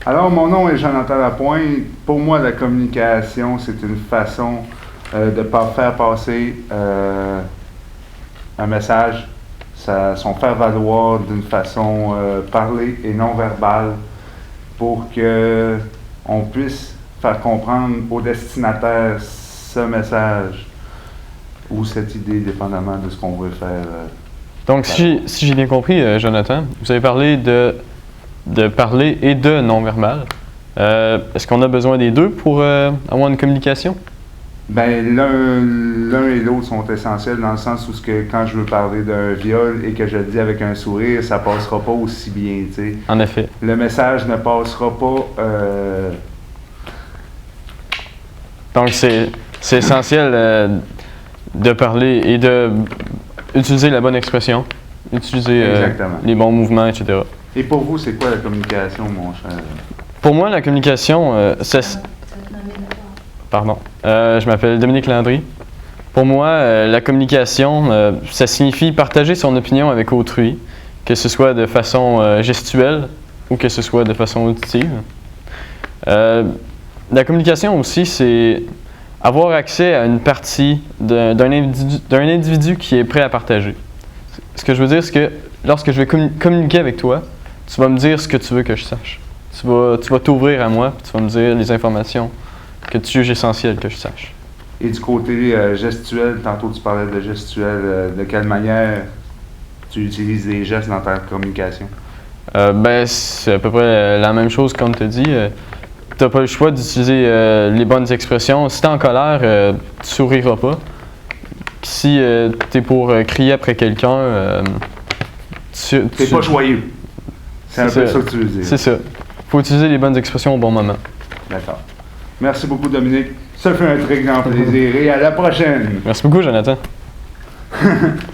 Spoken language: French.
Alors, mon nom est Jonathan Lapointe. Pour moi, la communication, c'est une façon de faire passer un message, son faire-valoir d'une façon parlée et non verbale pour qu'on puisse faire comprendre au destinataire ce message ou cette idée, dépendamment de ce qu'on veut faire. Donc, si j'ai bien compris, Jonathan, vous avez parlé de parler et de non-verbal. Est-ce qu'on a besoin des deux pour avoir une communication? Ben, l'un et l'autre sont essentiels dans le sens où quand je veux parler d'un viol et que je le dis avec un sourire, ça passera pas aussi bien, tu sais. En effet. Le message ne passera pas. Donc, c'est essentiel de parler et d'utiliser la bonne expression, utiliser les bons mouvements, etc. Et pour vous, c'est quoi la communication, mon cher? Pour moi, la communication, Pardon. Je m'appelle Dominique Landry. Pour moi, la communication, ça signifie partager son opinion avec autrui, que ce soit de façon gestuelle ou que ce soit de façon auditive. La communication aussi, c'est avoir accès à une partie d'un individu qui est prêt à partager. Ce que je veux dire, c'est que lorsque je vais communiquer avec toi, tu vas me dire ce que tu veux que je sache. Tu vas t'ouvrir à moi, puis tu vas me dire les informations que tu juges essentielles que je sache. Et du côté gestuel, tantôt tu parlais de gestuel, de quelle manière tu utilises les gestes dans ta communication? C'est à peu près la même chose comme tu as dit. Tu n'as pas le choix d'utiliser les bonnes expressions. Si tu es en colère, tu ne souriras pas. Si tu es pour crier après quelqu'un, tu n'es pas joyeux. C'est un peu ça que tu veux dire. C'est ça. Il faut utiliser les bonnes expressions au bon moment. D'accord. Merci beaucoup, Dominique. Ça fait un très grand plaisir et à la prochaine. Merci beaucoup, Jonathan.